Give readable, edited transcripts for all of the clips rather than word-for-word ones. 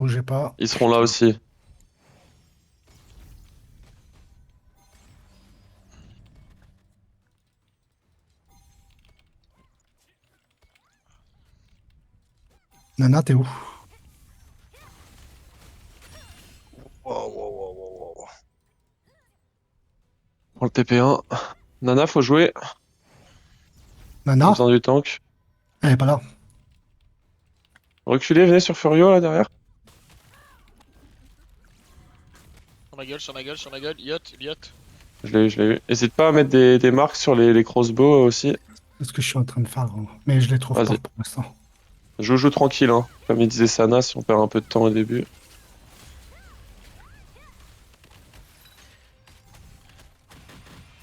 Bougez pas. Ils seront là Putain. aussi. Nana, t'es où? Wow, wow, wow, wow, wow. Pour le TP1. Nana, faut jouer. J'ai Nana? besoin du tank. Elle est pas là. Reculez, venez sur Furio là derrière. Sur ma gueule, sur ma gueule, sur ma gueule. Yacht, yacht. Je l'ai eu, je l'ai eu. N'hésite pas à mettre des marques sur les crossbows aussi. C'est ce que je suis en train de faire, gros. Mais je les trouve pas Vas-y. pour l'instant. Joue tranquille, hein. Comme il disait Sana, si on perd un peu de temps au début.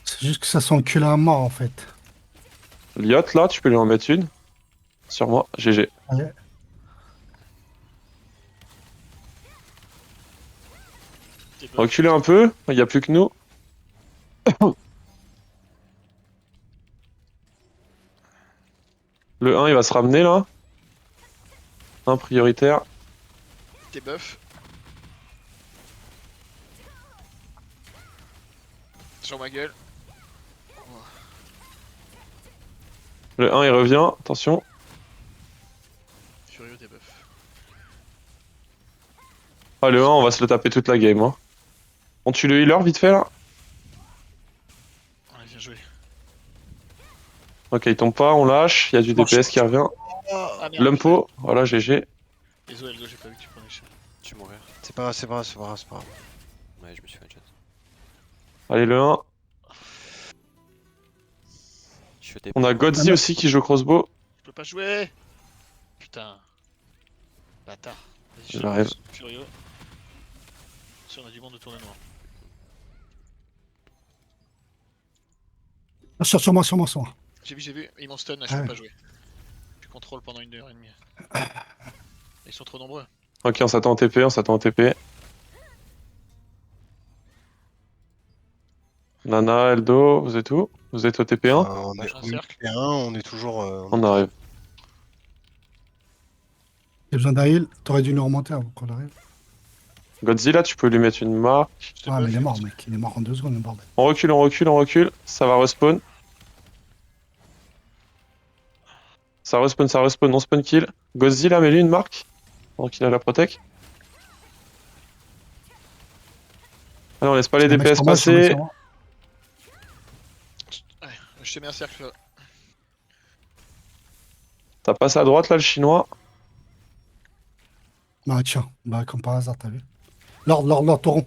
C'est juste que ça s'encule à mort, en fait. Liot, là, tu peux lui en mettre une. Sur moi, GG. Allez. T'es buff. Reculez un peu, il n'y a plus que nous. Le 1, il va se ramener là. Un prioritaire. T'es buff. Sur ma gueule. Le 1, il revient. Attention. Furieux, t'es buff. Ah, le 1, on va se le taper toute la game. Hein. On tue le healer vite fait là. Allez, bien joué. Ok, il tombe pas, on lâche. Il y a du DPS qui revient. Ah merde. Lumpo, voilà, GG. Désolé, Eldo, j'ai pas vu que tu prenais cher. Tu vas mourir. C'est pas grave, c'est pas grave, c'est pas grave, c'est pas grave. Ouais, je me suis fait un chat. Allez, le 1. Je suis TP. On a Godzi aussi qui joue crossbow. Je peux pas jouer. Putain. Bâtard. Vas-y, J'arrive. Furieux. Si on a du monde autour de nous. Ah, sur moi, sur moi, sur moi. J'ai vu. Ils m'ont stun, là, je Ah peux ouais. pas jouer. Je contrôle pendant 1 heure et demie. Ils sont trop nombreux. Ok, on s'attend au TP, on s'attend au TP. Nana, Eldo, vous êtes où? Vous êtes au TP1? On J'ai est un on est cercle. P1, on est toujours. On arrive. J'ai besoin d'un heal. T'aurais dû nous remonter avant qu'on arrive. Godzilla, tu peux lui mettre une marque. Je te Ah, mais il buff. est mort, mec. Il est mort en 2 secondes, le bordel. On recule, on recule, on recule. Ça va respawn. Ça respawn, ça respawn. On spawn kill. Godzilla, mets-lui une marque. Pendant qu'il a la protec. Allez, on laisse pas les Un mec DPS sur moi, sur moi, passer. sur moi. Ouais, je t'ai mis un cercle là. T'as passé à droite là, le chinois. Bah, tiens. Bah, comme par hasard, t'as vu. Lord, tauron.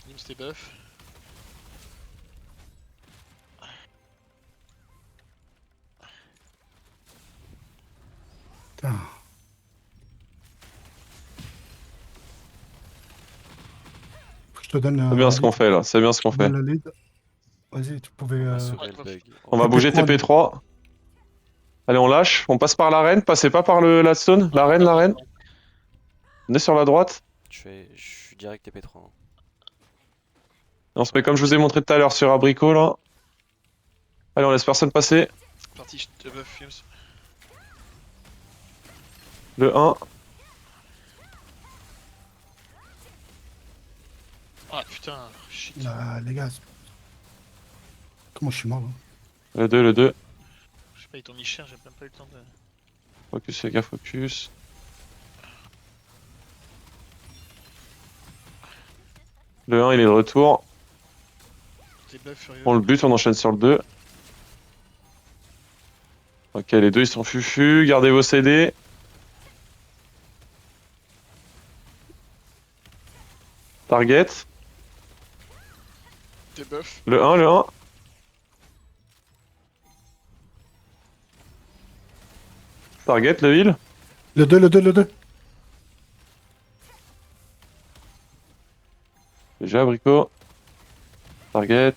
Nims, t'es buff. Putain. Faut que je te donne C'est bien la ce qu'on lead. fait là, c'est bien ce qu'on Je te donne fait. la lead. Vas-y, tu pouvais. On va sauver le ouais. bug. On va bouger TP3, TP3. Allez, on lâche. On passe par l'arène. Passez pas par la stone. L'arène, l'arène. Venez sur la droite. Je suis direct TP3. Hein. Et on se met comme je vous ai montré tout à l'heure sur Abricot là. Allez, on laisse personne passer. Parti, je te buff, Nims. Le 1. Ah putain, shit. Les gars. Comment je suis mort, là? Le 2, le 2. Je sais pas, ils t'ont mis cher, j'ai même pas eu le temps de. Focus, les gars, focus. Le 1, il est de retour. T'es buff, Furieux. On le bute, on enchaîne sur le 2. Ok, les deux ils sont fufu. Gardez vos CD. Target. T'es buff. Le 1, le 1. Target, le heal. Le 2. Déjà, Abricot. Target.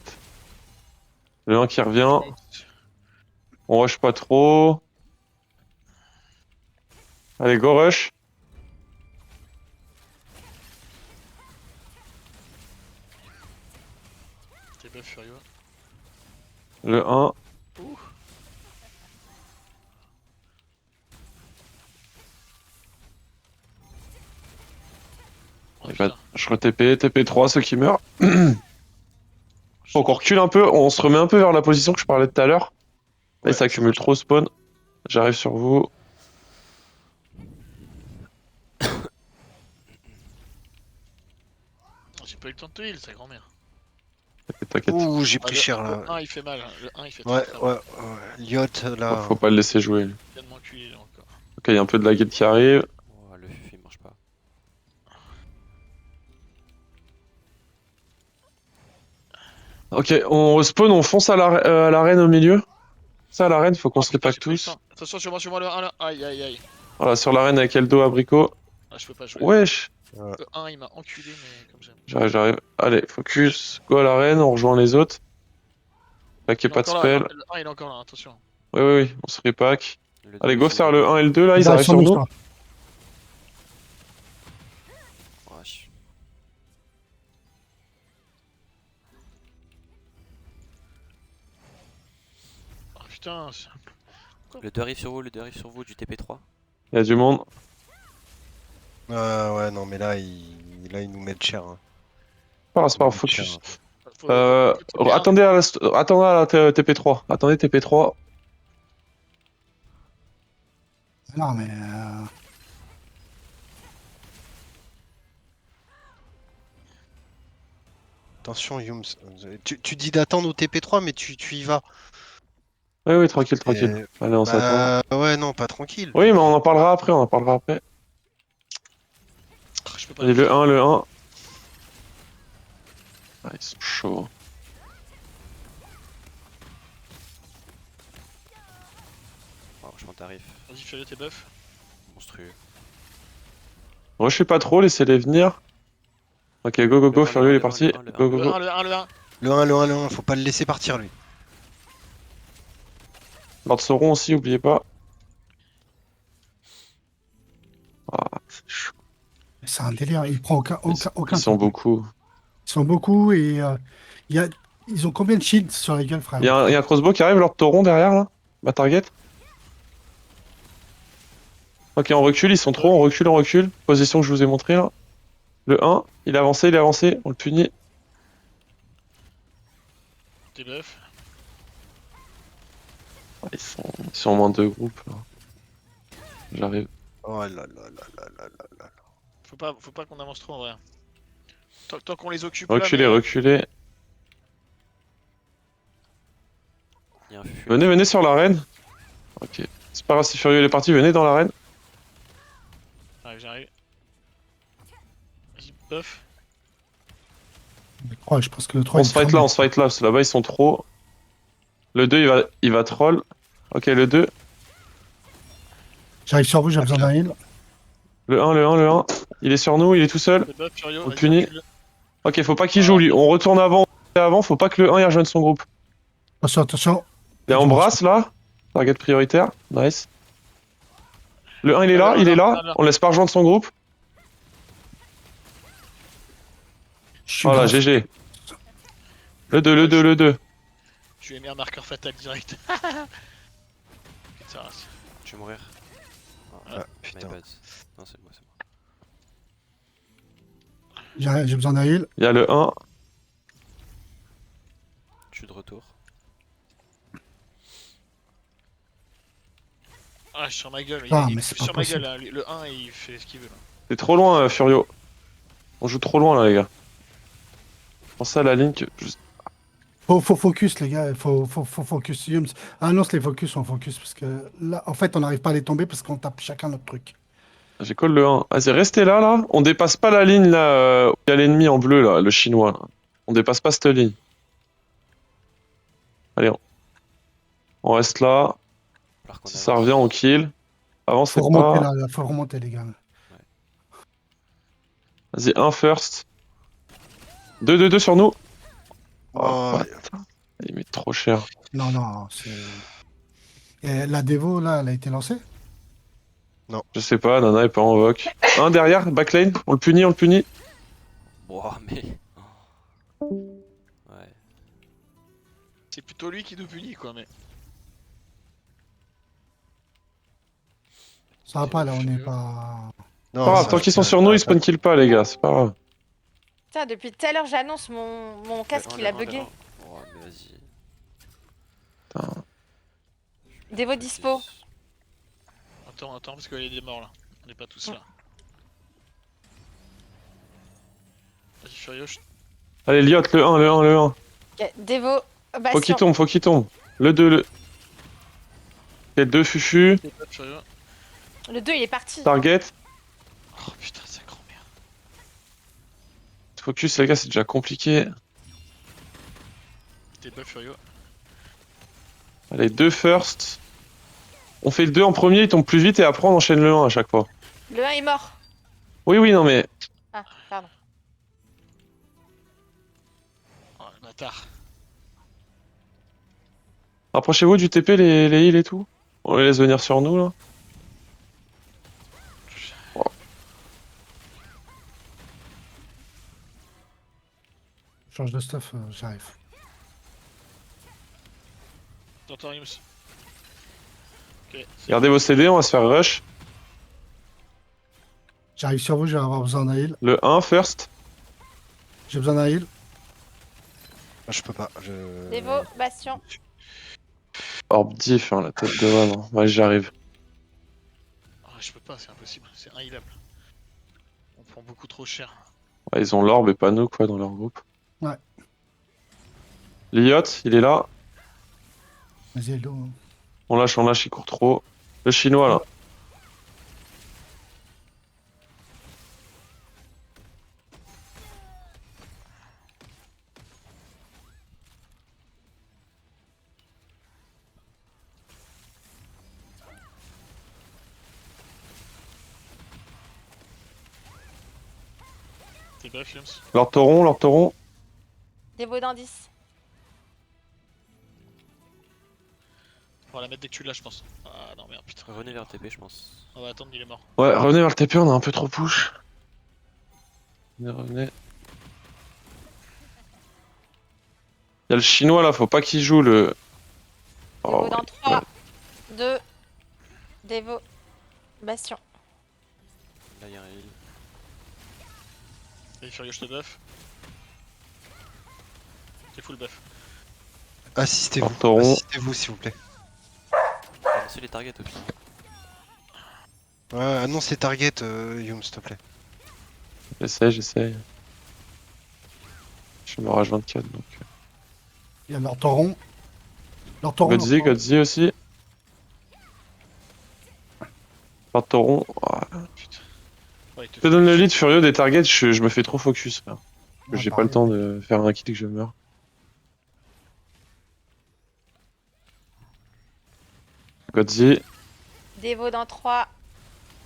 Le 1 qui revient. On rush pas trop. Allez, go rush. T'es buff, Furieux. Le 1. Ouh. Oh, Il va- putain. Je re-TP, TP3, ceux qui meurent. Faut qu'on recule un peu, on se remet un peu vers la position que je parlais tout à l'heure. Là, Ouais, il s'accumule trop spawn. J'arrive sur vous. J'ai pas eu le temps de te heal, sa grand-mère. T'inquiète. Ouh, j'ai Ah, pris le, cher le là. 1 il fait mal, hein. Le 1 il fait Ouais, très ouais, mal. ouais. Lyot là. Faut pas le laisser jouer. Il vient de m'enculer là encore. Ok, il y a un peu de la guide qui arrive. Oh, le FF il marche pas. Ok, on respawn, on fonce à l'arène au milieu. Ça, à l'arène, faut qu'on Oh, se putain, répack j'ai pas eu le tous. temps. Attention sur moi le 1 là. Aïe aïe aïe. Voilà, sur l'arène avec Eldo, Abricot. Ah, je peux pas jouer. Wesh! Le 1 il m'a enculé, mais comme j'aime. J'arrive, j'arrive. Allez, focus, go à l'arène, on rejoint les autres. Pack Il est pas de encore là, spell. le 1 il est encore là, attention. Oui, oui, oui, on se repack. Le Allez, 2 go aussi, faire il le est 1 et le 2 là, Ils ils arrivent sur nous, nous. toi. Wesh. Oh putain. Le 2 arrive sur vous, le 2 arrive sur vous du TP3. Il y a du monde. Ouais, non, mais là, ils nous mettent cher. Hein. C'est pas grave, Ils nous mettent cher, focus. hein. Attendez attendez à la TP3. Attendez TP3. Non, mais. Attention, Yums. Tu dis d'attendre au TP3, mais tu y vas. Oui, oui, tranquille, tranquille. Et- Allez, on s'attend. Ouais, non, pas tranquille. Oui, mais on en parlera après, on en parlera après. Je peux pas Allez, le 1, le 1. Ah, ils sont chauds. Oh, je m'en tarif. Vas-y, fais-le tes buffs. Monstrueux. Moi, je suis pas trop, laissez-les venir. Ok, go, go, go, Le un, Furieux, le il est un, parti. le un, le Go, go, Le go. 1, le 1, le 1. Le 1, faut pas le laisser partir, lui. Lord Sauron aussi, oubliez pas. Ah, c'est chaud. C'est un délire. Il prend aucun Ils sont truc. beaucoup. Ils sont beaucoup et il y a... ils ont combien de shields sur la gueule, frère? Il y a un crossbow qui arrive, Lord Tauron derrière là. Ma target. Ok, on recule, ils sont trop, on recule, on recule. Position que je vous ai montré là. Le 1, il est avancé, on le punit. Tes buffs. Ah, ils sont en moins de groupes là. J'arrive. Oh là là là là là là là. Faut pas qu'on avance trop en vrai. Tant qu'on les occupe Reculez, là. reculez. Il y a un FF. Venez, venez sur l'arène. Ok. C'est pas grave si Furieux il est parti, venez dans l'arène. J'arrive. Vas-y, buff. Le 3, je pense que le 3. On se fight là, parce que là-bas ils sont trop. Le 2 il va troll. Ok, le 2. J'arrive sur vous, j'ai besoin d'un heal. Le 1, le 1, le 1. Il est sur nous, il est tout seul. Le buff, Furio. On vas-y, punit. recule. Ok, faut pas qu'il joue lui. On retourne avant, faut pas que le 1 y rejoigne son groupe. Attention, attention. Il est en brasse là. Target prioritaire. Nice. Le 1 il est là. On laisse pas rejoindre son groupe. Je suis Voilà, grave. GG. Le 2, le 2, le 2. Tu ai mis un marqueur fatal direct. Ça reste. Je vais mourir. Oh, Ah, my putain. bad. Non, c'est moi, c'est moi. J'ai besoin d'un heal. Il y a le 1. Je suis de retour. Ah, je suis sur ma gueule. Ah, il mais est c'est plus pas sur ma gueule. possible. Hein. Le 1, il fait ce qu'il veut. Là. C'est trop loin, Furio. On joue trop loin là, les gars. Pensez à la ligne que. Faut focus, les gars. Faut focus. Yums. Annonce les focus, on focus. Parce que là, en fait, on n'arrive pas à les tomber parce qu'on tape chacun notre truc. J'ai call le 1. Vas-y, restez là, là. On dépasse pas la ligne là où il y a l'ennemi en bleu là, le chinois. Là. On dépasse pas cette ligne. Allez, on reste là. Alors qu'on Si ça avance. revient, on kill. Avancez Faut remonter pas. là, faut remonter, les gars. Vas-y, 1 first. 2, 2, 2 sur nous. Oh, putain. Il met trop cher. Non, non, c'est. Et la dévo, là, elle a été lancée? Je sais pas, Nana est pas en invoque. Un derrière, backlane. On le punit, on le punit. Wow, mais. Ouais. C'est plutôt lui qui nous punit quoi, mais. Ça va pas là, on n'est Furieux. pas. Non, Pas grave, ça- tant qu'ils sont ça- sur nous, ils ça- spawn kill pas, les gars, c'est pas grave. Putain, depuis tout à l'heure, j'annonce mon casque, il a bugué. Oh, mais vas-y. Putain. Devo dispo. Attends, parce qu'il y a des morts là. On n'est pas tous là. Vas-y, Furieux, Allez, Liot, le 1, le 1, le 1. Ok, Devo, Faut Bastion. qu'il tombe, faut qu'il tombe. Le 2, le. Ok, 2 Fufu. Furieux. Le 2, il est parti. Target. Oh putain, c'est grand merde. Focus, les gars, c'est déjà compliqué. T'es pas Furieux. Allez, 2 first. On fait le 2 en premier, il tombe plus vite et après on enchaîne le 1 à chaque fois. Le 1 est mort. Oui, oui, non mais. Ah, pardon. Oh le bâtard. Rapprochez-vous du TP, les heals et tout. On les laisse venir sur nous là. Change de stuff, j'arrive. T'entends Yums. Ok, c'est Gardez vos CD, on va se faire rush. J'arrive sur vous, je vais avoir besoin d'un heal. Le 1 first. J'ai besoin d'un heal. Ah, je peux pas. Devo, Bastion. Orb diff, hein, la tête de Van. Hein. Ouais, j'arrive. Ah, je peux pas, c'est impossible, c'est inhealable. On prend beaucoup trop cher. Ouais, ils ont l'orb et pas nous quoi dans leur groupe. Ouais. Liot, il est là. Vas-y, hello. On lâche, il court trop. Le chinois là. T'es buff Yums. Leur tauron, leur tauron. Devo dans 10. On va la mettre dès que tu l'as, je pense. Ah non, merde, putain. Revenez vers le TP, je pense. On va attendre, il est mort. Ouais, revenez vers le TP, on a un peu trop push. Revenez. Il y a le chinois là, faut pas qu'il joue le. Devo Oh, dans 3, 2, Devo, Bastion. Là, il y a un heal. Vas-y, Furieux, je te buff. T'es full buff. Assistez-vous. Tauron. Assistez-vous, s'il vous plaît. Annoncez les targets au pire. Ouais, annonce les targets, Yum, s'il te plaît. J'essaye. Je suis mort à 24 donc. Il y a leur tauron. Leur tauron. Godzi aussi. Leur tauron. Ah. Ouais, il te Je te donne le lead furieux des targets, je me fais trop focus là. Ouais, J'ai pas pareil. le temps de faire un kill que je meurs. Godzi. Devo dans 3,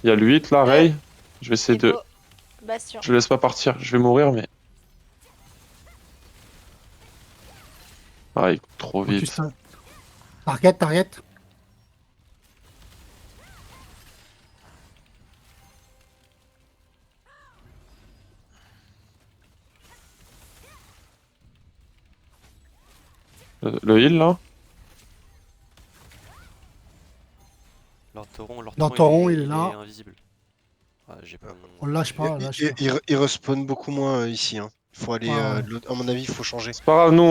Il y a le 8 là, Ray. Je vais essayer de. Devo, Bastion. Je le laisse pas partir, je vais mourir mais. Ah, il court trop vite. Focus, target. Le heal là. Leur tauron, il est là. Il est invisible. Ah, j'ai pas On le lâche pas, on le lâche pas. Il respawn beaucoup moins ici. Hein. Il faut aller. Ouais. De à mon avis, il faut changer. C'est pas grave, nous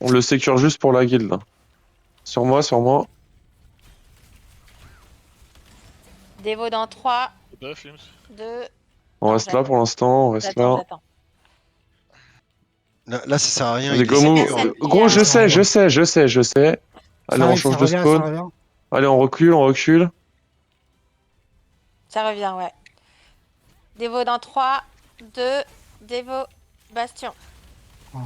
on le sécure juste pour la guilde là. Sur moi. Devo dans 3, buff Yums. 2, On reste là pour l'instant, on reste là. j'attends. Là, ça sert à rien. Les il est Gomu. sécure. Gros, je sais. Allez, on change de ça spawn. revient. Allez, on recule. Ça revient, ouais. Devo dans 3, 2, Devo, Bastion. Oh,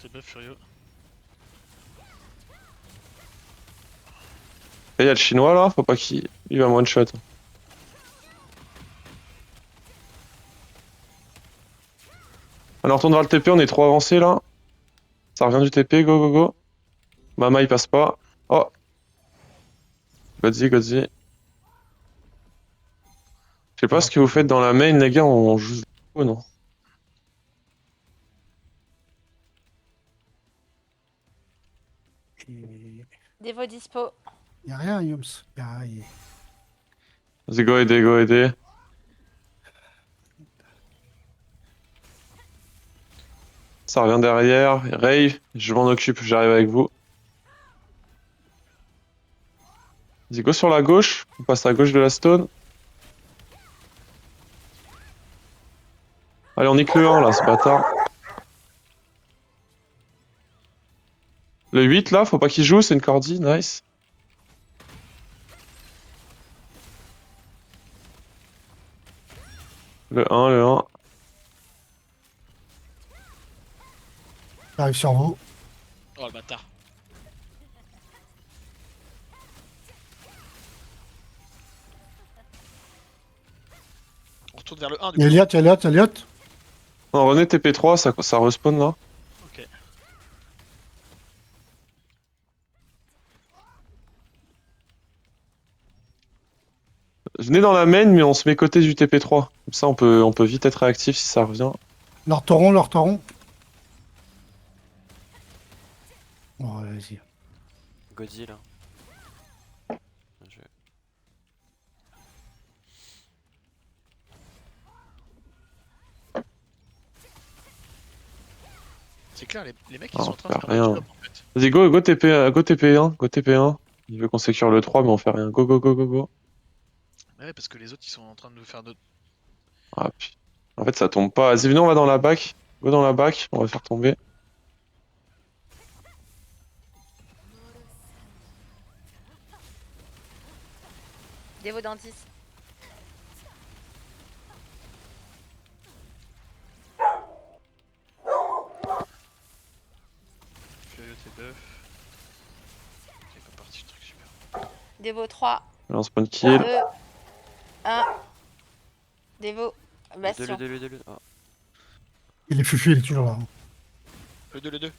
T'es buff Furieux. Et il y a le chinois là, faut pas qu'il. Il va me one shot. Alors on retourne vers le TP, on est trop avancé là. Ça revient du TP, go. Mama il passe pas. Oh. Godzi. Je sais pas ce que vous faites dans la main les gars, on joue. Oh non. Et... Dévo dispo. Y a rien, Yums. Vas-y, go aider, go aider. Ça revient derrière. Ray, je m'en occupe, j'arrive avec vous. Vas-y, go sur la gauche. On passe à gauche de la stone. Allez, on nique le 1 là, ce bâtard. Le 8 là, faut pas qu'il joue, c'est une cordi, nice. Le 1. J'arrive sur vous. Oh le bâtard. On retourne vers le 1 du coup. Elliot. Non, René TP3, ça respawn là. Ok. Venez dans la main, mais on se met côté du TP3. Comme ça, on peut vite être réactif si ça revient. Leur tauron. Bon, vas-y. Godzilla. Je... C'est clair, les mecs ils Ah, sont on en train de fait faire rien. le job en fait. Vas-y, go TP, go TP1, go TP1. Il veut qu'on sécure le 3, mais on fait rien. Go. Ouais, parce que les autres ils sont en train de nous faire notre. Ah, puis... En fait, ça tombe pas. Vas-y, venez, on va dans la back. Go dans la back, on va faire tomber. Dévo dans 10. Furieux tes buffs. C'est pas parti le truc super. Dévo 3, Là, on spawn kill. 2, 1. Dévo. Le Bastion. 2. Ah. Il est fufu, il est toujours là. Le 2.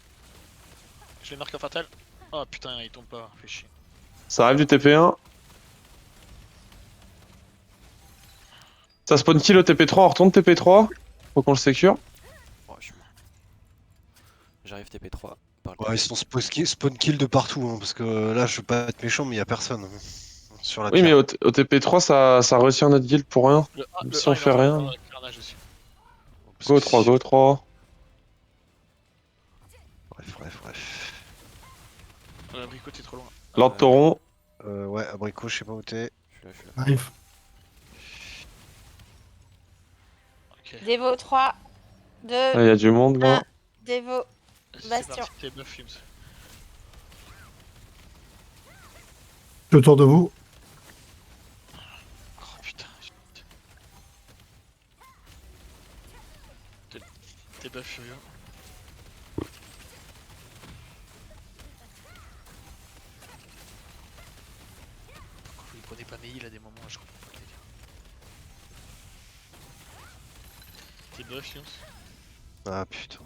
Je l'ai marqué en fatal. Oh putain, il tombe pas, fait chier. Ça arrive du TP1. Ça spawn kill au TP3, on retourne TP3. Faut qu'on le sécure. Oh, je suis mort. J'arrive TP3. Par le Ouais, ils sont spawn kill de partout, hein, parce que là, je veux pas être méchant, mais y a personne sur la Oui, mais pierre. au TP3, ça retire notre guild pour rien. Même si on fait rien. Carnage aussi. Parce Go que 3, si- go 3. Bref. L'abricot est trop loin. Lord Tauron. Ouais, abricot, je sais pas où t'es. Je suis là. Arrive. Ok. Dévo 3, 2, Il y a du monde là. Dévo. C'est Bastion. parti, tes buffs fumes. Je suis autour de vous. Oh putain. Tes buffs furieux. Pourquoi vous ne prenez pas mes heals à des moments, je comprends pas le délire. Tes buffs fumes. Ah putain.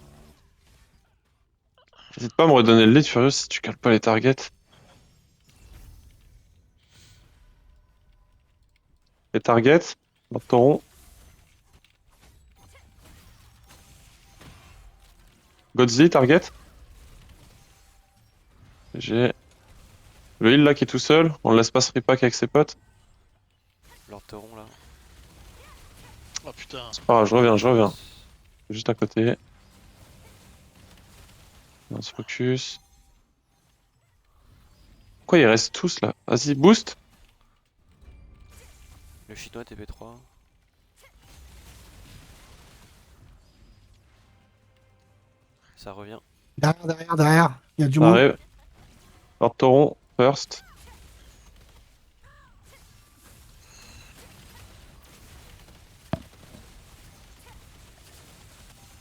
N'hésite pas à me redonner le lead, Furious, si tu cales pas les targets. Les targets. Lord Tauron. Godzi, target. J'ai le heal là qui est tout seul. On le laisse pas se repack avec ses potes. Lord Tauron là. Oh putain. C'est pas grave, je reviens. Juste à côté. On se focus. Pourquoi ils restent tous là? Vas-y, boost. Le chinois TP3. Ça revient. Derrière. Il y a du Ça monde. arrive. Lord Tauron, first.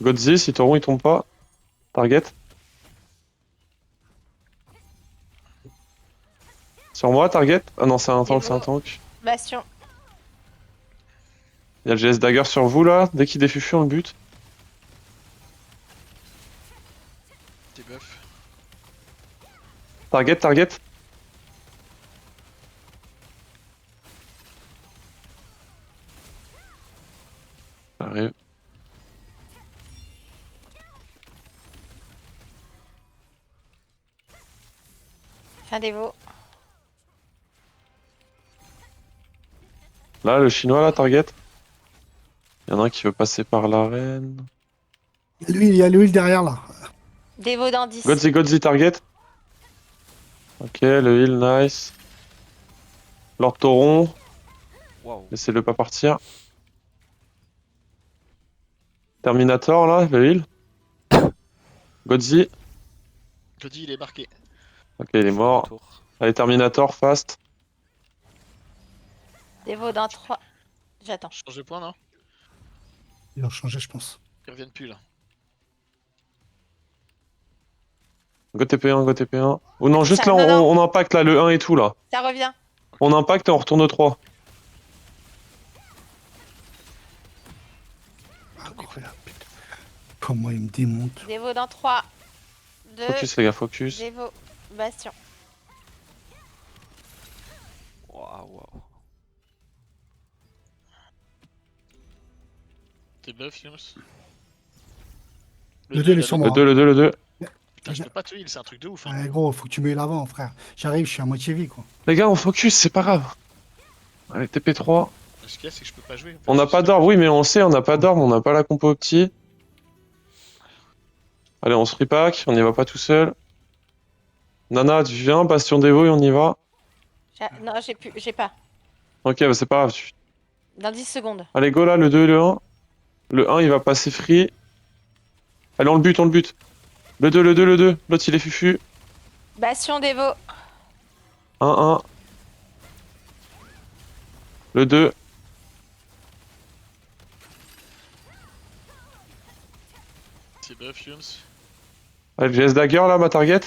Godzi, si Tauron il tombe pas. Target. Sur moi, target. Ah non, c'est un tank. Bastion. Il y a le GS Dagger sur vous là. Dès qu'il défufu, on le bute. Tes buffs. Target. Ça arrive. Un dévot. Là, le chinois, là, target. Il y en a un qui veut passer par l'arène. Il y a l'huile derrière là. Dévot dans 10. Godzi, target. Ok, le heal, nice. Lord Tauron, Waouh. laissez-le pas partir. Terminator, là, le heal. Godzi. Cody, il est marqué. Ok, il est Je suis de mort. retour. Allez, Terminator, fast. Dévot dans 3. J'attends. Change de point, non? Ils ont changé, je pense. Ils reviennent plus là. Go TP1, go TP1. Ou non, juste Ça- là, non, non. on impacte là, le 1 et tout, là. Ça revient. On impacte et on retourne au 3. Incroyable, putain. Comment il me démonte. Dévot dans 3. 2. Focus, les gars, focus. Dévot. Bastion. Waouh. T'es buff, Yums. Le 2, il est sur moi. Le 2, le 2. Putain, je peux pas te heal, c'est un truc de ouf. Hein. Ouais, gros, faut que tu mets l'avant, frère. J'arrive, je suis à moitié vie, quoi. Les gars, on focus, c'est pas grave. Allez, TP3. Ce qu'il y a, c'est que je peux pas jouer. On n'a pas d'orbe, oui, mais on le sait, on n'a pas d'orbe, on n'a pas la compo opti. Allez, on se repack, on n'y va pas tout seul. Nana, tu viens, Bastion Devo et on y va. Non, j'ai pas. Ok, bah c'est pas grave. Dans 10 secondes. Allez, go là, le 2 et le 1. Le 1, il va passer free. Allez, on le bute, on le bute. Le 2, le 2, le 2. L'autre, il est fufu. Bastion Dévot. 1-1. Le 2. C'est buff, Yums. Allez, le GS Dagger là, ma target.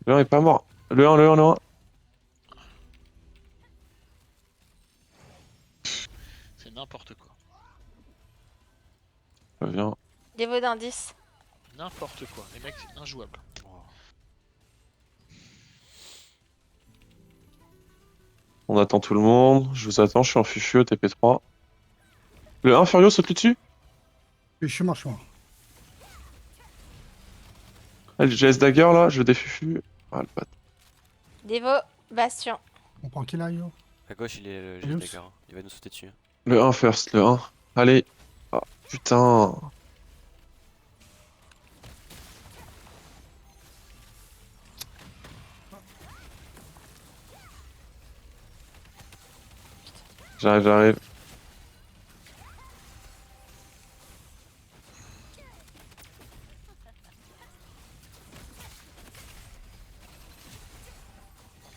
Le 1 est pas mort. Le 1, le 1, le 1. C'est n'importe quoi. Viens. Dévot dans 10. N'importe quoi. Les mecs, c'est injouable. On attend tout le monde. Je vous attends, je suis en fufu au TP3. Le 1 Furio saute lui dessus. Je suis mort, je suis mort. Allez, le GS Dagger là, je défufu. Ah, le bat. Dévot. Bastion. On prend qui là, yo? À gauche, il est le Yums. GS Dagger. Il va nous sauter dessus. Le 1 first, le 1. Allez. Ah, putain. J'arrive.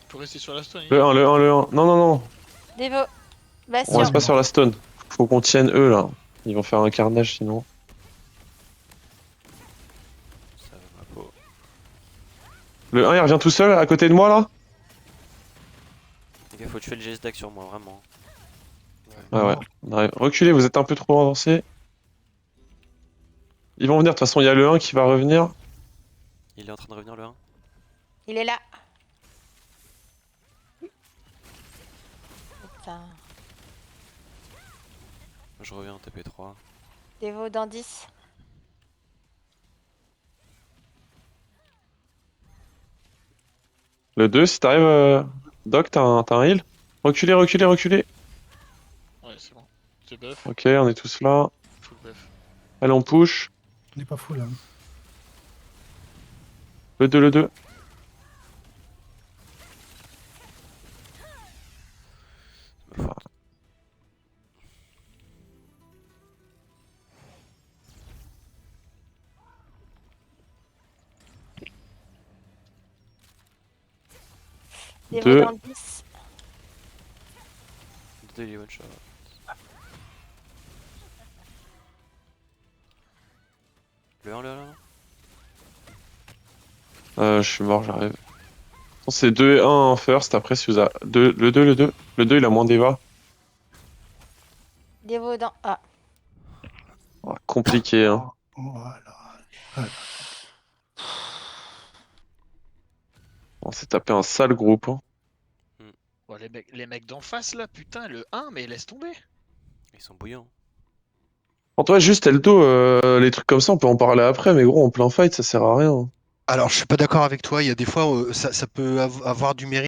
Faut rester sur la stone. Le 1, le 1, le 1. Non, non, non. Dévot. On Bastion. reste pas sur la stone. Faut qu'on tienne eux là. Ils vont faire un carnage sinon. Ça va ma peau. Le 1 il revient tout seul à côté de moi là. Les gars, faut tuer le GS Dag sur moi, vraiment. Ah ouais. On arrive. Reculez, vous êtes un peu trop avancés. Ils vont venir, de toute façon il y a le 1 qui va revenir. Il est en train de revenir le 1. Il est là. Putain. Je reviens en TP3. Dévot dans 10. Le 2, si t'arrives, Doc, t'as un heal. Reculez, reculez, reculez. Ouais, c'est bon. C'est buff. Ok, on est tous là. Full buff. Allez, on push. On est pas fou là. Le 2, le 2. C'est ma faute. Dévot Deux. dans 10. Le 2 il est one shot. Le 1, le 1, Je suis mort, j'arrive. C'est 2 et 1 en first, après si vous avez... Le 2, le 2. Le 2 il a moins d'Eva. Dévot dans. Ah. Ouais, compliqué hein. Voilà. On s'est tapé un sale groupe. Hein. Ouais, les mecs d'en face là, putain, le 1, mais laisse tomber. Ils sont bouillants. En toi, juste Elto, les trucs comme ça, on peut en parler après, mais gros, en plein fight, ça sert à rien. Alors, je suis pas d'accord avec toi. Il y a des fois, ça peut avoir du mérite.